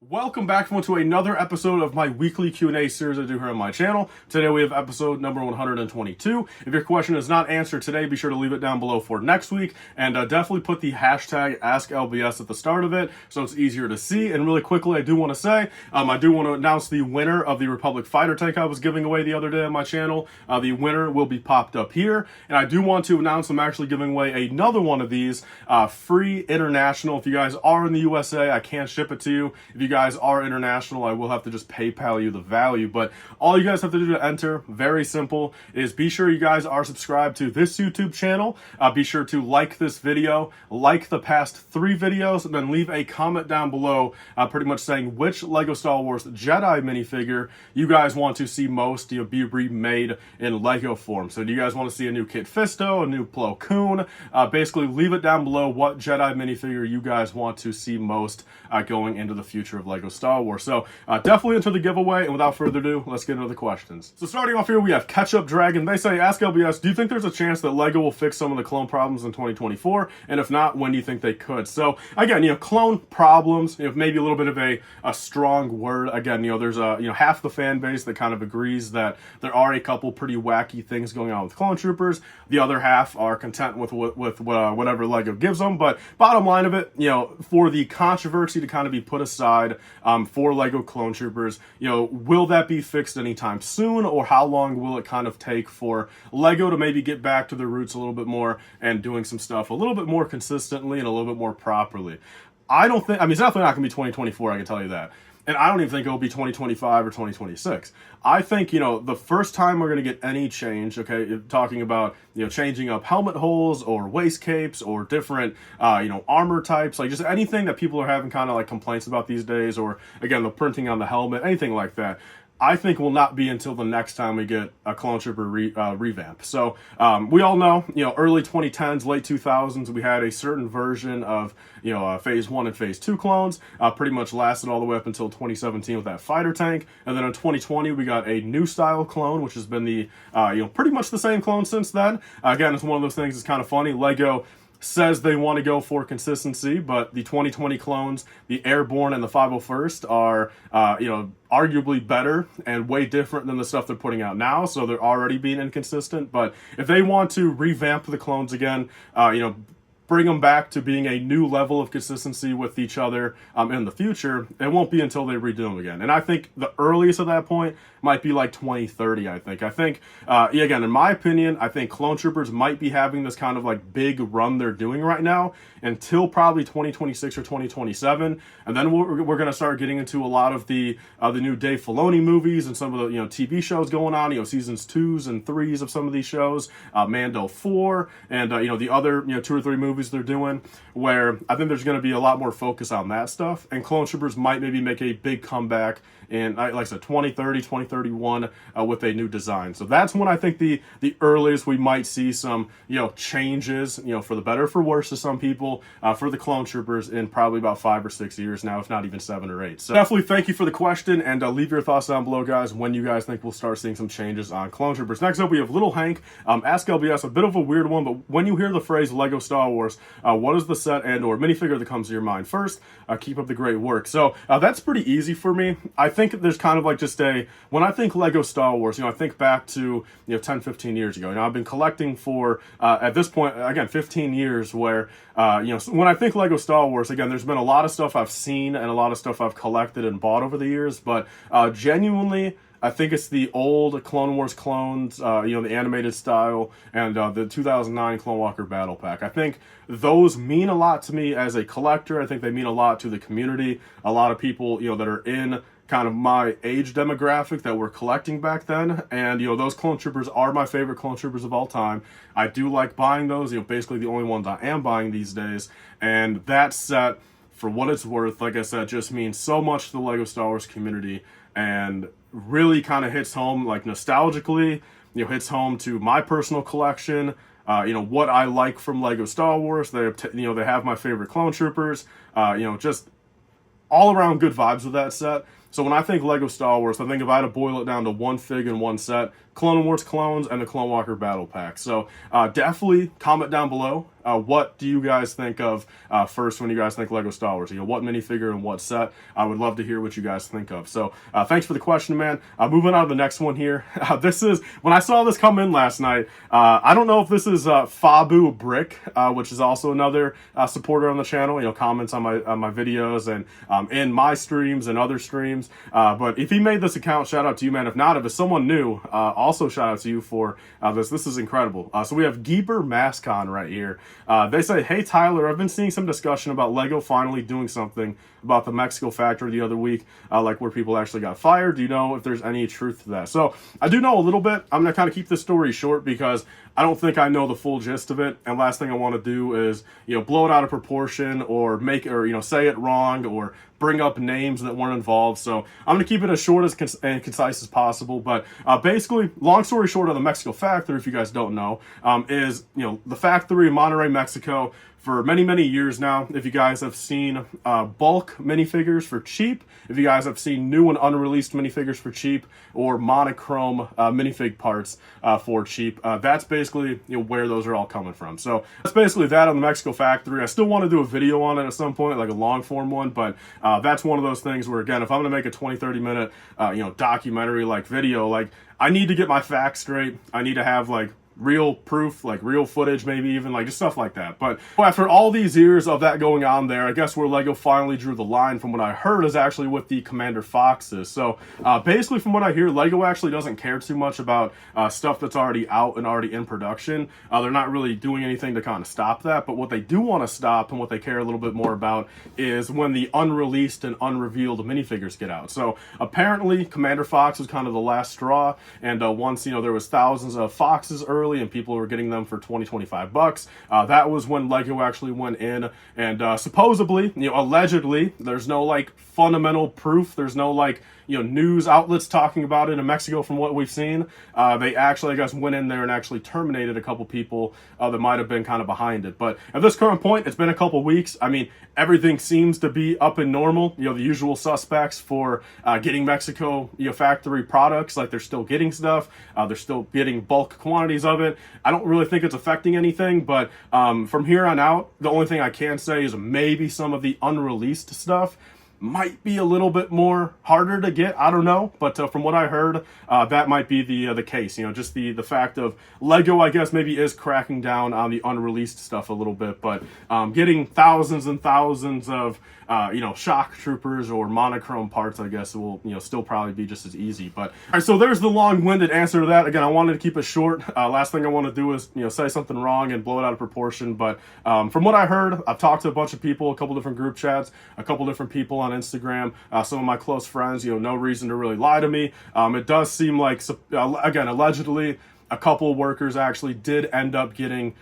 Welcome back to another episode of my weekly Q&A series I do here on my channel. Today we have episode number 122. If your question is not answered today, be sure to leave it down below for next week. And definitely put the hashtag AskLBS at the start of it so it's easier to see. And really quickly, I do want to say, I do want to announce the winner of the Republic fighter tank I was giving away the other day on my channel. The winner will be popped up here. And I do want to announce I'm actually giving away another one of these free international. If you guys are in the USA, I can ship it to you. If you guys are international, I will have to just PayPal you the value, but all you guys have to do to enter, very simple, is be sure you guys are subscribed to this YouTube channel. Be sure to like this video, like the past 3 videos, and then leave a comment down below pretty much saying which LEGO Star Wars Jedi minifigure you guys want to see most be remade in LEGO form. So do you guys want to see a new Kit Fisto, a new Plo Koon? Basically leave it down below what Jedi minifigure you guys want to see most going into the future of LEGO Star Wars. So definitely enter the giveaway, and without further ado, let's get into the questions. So starting off here, we have Ketchup Dragon. They say, ask LBS, do you think there's a chance that LEGO will fix some of the clone problems in 2024? And if not, when do you think they could? So again, clone problems, maybe a little bit of a strong word. Again, there's half the fan base that kind of agrees that there are a couple pretty wacky things going on with clone troopers. The other half are content with whatever LEGO gives them. But bottom line of it, for the controversy to kind of be put aside, for LEGO Clone Troopers, will that be fixed anytime soon, or how long will it kind of take for LEGO to maybe get back to their roots a little bit more and doing some stuff a little bit more consistently and a little bit more properly? It's definitely not going to be 2024, I can tell you that. And I don't even think it'll be 2025 or 2026. I think, the first time we're going to get any change, okay, talking about, changing up helmet holes or waist capes or different, armor types, like just anything that people are having kind of like complaints about these days, or again, the printing on the helmet, anything like that, I think will not be until the next time we get a Clone Trooper revamp. So we all know, early 2010s, late 2000s, we had a certain version of, Phase 1 and Phase 2 clones. Pretty much lasted all the way up until 2017 with that fighter tank. And then in 2020, we got a new style clone, which has been the, pretty much the same clone since then. Again, it's one of those things that's kind of funny. LEGO says they want to go for consistency, but the 2020 clones, the Airborne and the 501st, are, arguably better and way different than the stuff they're putting out now, so they're already being inconsistent. But if they want to revamp the clones again, bring them back to being a new level of consistency with each other in the future, it won't be until they redo them again. And I think the earliest at that point might be like 2030, I think, again, in my opinion, I think Clone Troopers might be having this kind of like big run they're doing right now until probably 2026 or 2027. And then we're going to start getting into a lot of the new Dave Filoni movies and some of the, TV shows going on, seasons 2s and 3s of some of these shows, Mando 4, and, the other, 2 or 3 movies they're doing, where I think there's going to be a lot more focus on that stuff, and Clone Troopers might maybe make a big comeback in, like I said, 2030, 2031 with a new design. So that's when I think the earliest we might see some, changes, for the better or for worse to some people, for the Clone Troopers in probably about 5 or 6 years now, if not even 7 or 8. So definitely thank you for the question, and leave your thoughts down below, guys, when you guys think we'll start seeing some changes on Clone Troopers. Next up, we have Little Hank. Ask LBS, a bit of a weird one, but when you hear the phrase LEGO Star Wars, what is the set and or minifigure that comes to your mind first? Keep up the great work. So that's pretty easy for me. I think there's kind of like just when I think LEGO Star Wars, I think back to 10, 15 years ago. I've been collecting for at this point, again, 15 years, where when I think LEGO Star Wars, again, there's been a lot of stuff I've seen and a lot of stuff I've collected and bought over the years, but genuinely, I think it's the old Clone Wars clones, the animated style, and the 2009 Clone Walker Battle Pack. I think those mean a lot to me as a collector. I think they mean a lot to the community. A lot of people, that are in kind of my age demographic that were collecting back then. And, those Clone Troopers are my favorite Clone Troopers of all time. I do like buying those, basically the only ones I am buying these days. And that set, for what it's worth, like I said, just means so much to the LEGO Star Wars community, and really kind of hits home, like nostalgically, hits home to my personal collection, what I like from LEGO Star Wars. They have my favorite Clone Troopers, just all around good vibes with that set. So when I think Lego Star Wars, I think if I had to boil it down to one fig and one set, Clone Wars clones and the Clone Walker Battle Pack. So definitely comment down below. What do you guys think of first when you guys think Lego Star Wars? What minifigure and what set? I would love to hear what you guys think of. So thanks for the question, man. Moving on to the next one here. This is, when I saw this come in last night, I don't know if this is Fabu Brick, which is also another supporter on the channel, comments on my videos and in my streams and other streams. But if he made this account, shout out to you, man. If not, if it's someone new, also shout out to you for this. This is incredible. So we have Geeper Mascon right here. They say, hey Tyler, I've been seeing some discussion about Lego finally doing something about the Mexico factory the other week, like where people actually got fired. Do you know if there's any truth to that? So I do know a little bit. I'm gonna kind of keep this story short because I don't think I know the full gist of it. And last thing I want to do is, blow it out of proportion or say it wrong or bring up names that weren't involved. So I'm going to keep it as short and concise as possible. But basically, long story short, on the Mexico factory, if you guys don't know, is, the factory in Monterrey, Mexico, for many, many years now. If you guys have seen bulk minifigures for cheap, if you guys have seen new and unreleased minifigures for cheap, or monochrome minifig parts for cheap, that's basically where those are all coming from. So that's basically that on the Mexico factory. I still want to do a video on it at some point, like a long form one, but that's one of those things where, again, if I'm going to make a 20-30 minute documentary like video, like I need to get my facts straight. I need to have like real proof, like real footage, maybe even like just stuff like that. But after all these years of that going on there, I guess where Lego finally drew the line from what I heard is actually with the Commander Foxes. So basically from what I hear, Lego actually doesn't care too much about stuff that's already out and already in production. They're not really doing anything to kind of stop that, but what they do want to stop and what they care a little bit more about is when the unreleased and unrevealed minifigures get out. So apparently Commander Fox was kind of the last straw, and once there was thousands of Foxes early and people were getting them for 20-25 bucks. That was when Lego actually went in and supposedly, allegedly, there's no like fundamental proof. There's no like, news outlets talking about it in Mexico from what we've seen. They actually, I guess, went in there and actually terminated a couple people that might have been kind of behind it. But at this current point, it's been a couple weeks. I mean, everything seems to be up and normal. The usual suspects for getting Mexico factory products, like they're still getting stuff. They're still getting bulk quantities of it. I don't really think it's affecting anything, but from here on out, the only thing I can say is maybe some of the unreleased stuff might be a little bit more harder to get. I don't know, but from what I heard, that might be the case. Just the fact of Lego, I guess, maybe is cracking down on the unreleased stuff a little bit, but getting thousands and thousands of shock troopers or monochrome parts, I guess, will still probably be just as easy. But all right, so there's the long-winded answer to that. Again, I wanted to keep it short. Last thing I want to do is say something wrong and blow it out of proportion. But from what I heard, I've talked to a bunch of people, a couple different group chats, a couple different people on Instagram, some of my close friends. No reason to really lie to me. It does seem like, again, allegedly, a couple of workers actually did end up getting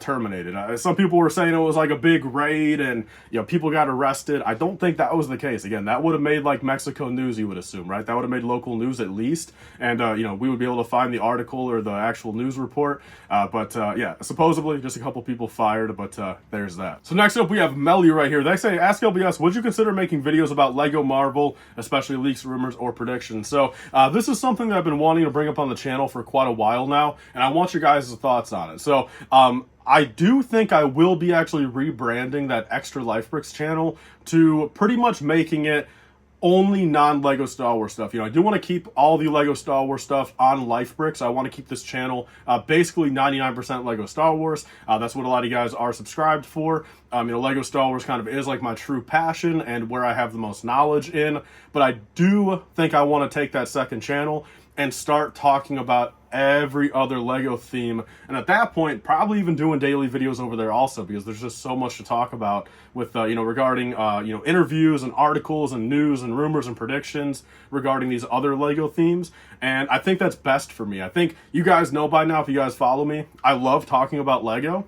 terminated. Some people were saying it was like a big raid and people got arrested. I don't think that was the case. Again, that would have made like Mexico news, you would assume, right? That would have made local news at least, and we would be able to find the article or the actual news report. But yeah, supposedly just a couple people fired, but there's that. So next up we have Melly right here. They say, ask LBS, would you consider making videos about Lego Marvel, especially leaks, rumors, or predictions? So this is something that I've been wanting to bring up on the channel for quite a while now, and I want your guys' thoughts on it. So I do think I will be actually rebranding that Extra LifeBricks channel to pretty much making it only non-Lego Star Wars stuff. I do want to keep all the Lego Star Wars stuff on LifeBricks. I want to keep this channel basically 99% Lego Star Wars. That's what a lot of you guys are subscribed for. Lego Star Wars kind of is like my true passion and where I have the most knowledge in. But I do think I want to take that second channel and start talking about every other Lego theme, and at that point probably even doing daily videos over there also, because there's just so much to talk about with regarding interviews and articles and news and rumors and predictions regarding these other Lego themes. And I think that's best for me. I think you guys know by now, if you guys follow me, I love talking about Lego.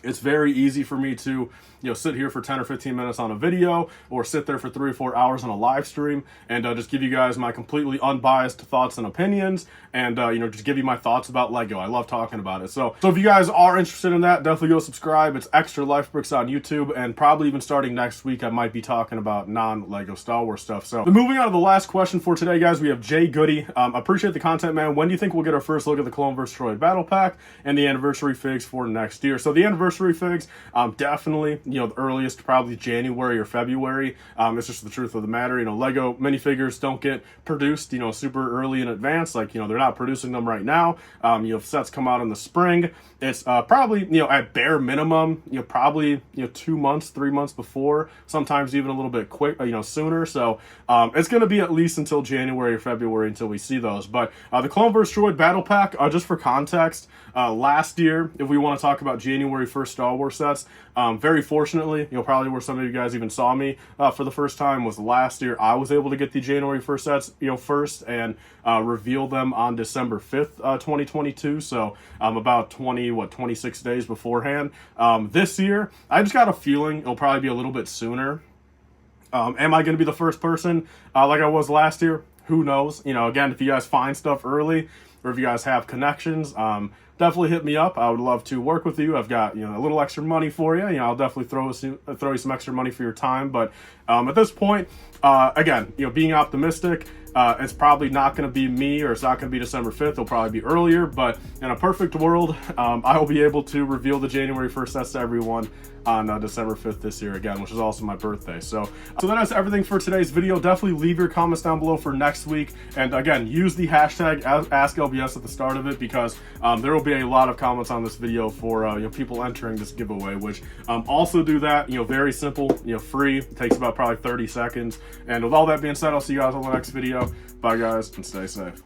It's very easy for me to, sit here for 10 or 15 minutes on a video, or sit there for 3 or 4 hours on a live stream, and just give you guys my completely unbiased thoughts and opinions, and just give you my thoughts about Lego. I love talking about it. So if you guys are interested in that, definitely go subscribe. It's Extra LifeBricks on YouTube, and probably even starting next week, I might be talking about non-Lego Star Wars stuff. So moving on to the last question for today, guys, we have Jay Goody. Appreciate the content, man. When do you think we'll get our first look at the Clone vs. Droid Battle Pack and the anniversary figs for next year? So the anniversary figs, definitely, the earliest, probably January or February. It's just the truth of the matter. Lego minifigures don't get produced, super early in advance. Like, they're not producing them right now. Sets come out in the spring. It's probably, at bare minimum, probably, 2 months, 3 months before, sometimes even a little bit quick, sooner. So it's going to be at least until January or February until we see those. But the Clone vs. Droid Battle Pack, just for context, last year, if we want to talk about January 1st Star Wars sets, very fortunately, probably where some of you guys even saw me for the first time was last year. I was able to get the January 1st sets, first, and reveal them on December 5th, 2022. So about 26 days beforehand. This year, I just got a feeling it'll probably be a little bit sooner. Am I going to be the first person like I was last year? Who knows? Again, if you guys find stuff early, or if you guys have connections, definitely hit me up. I would love to work with you. I've got, a little extra money for you. I'll definitely throw you some extra money for your time. But at this point, again, being optimistic, it's probably not going to be me, or it's not going to be December 5th. It'll probably be earlier. But in a perfect world, I will be able to reveal the January 1st sets to everyone on December 5th this year again, which is also my birthday. So that is everything for today's video. Definitely leave your comments down below for next week. And again, use the hashtag AskLBS at the start of it, because there will be a lot of comments on this video for people entering this giveaway, which also do that, very simple, free. It takes about probably 30 seconds. And with all that being said, I'll see you guys on the next video. Bye guys, and stay safe.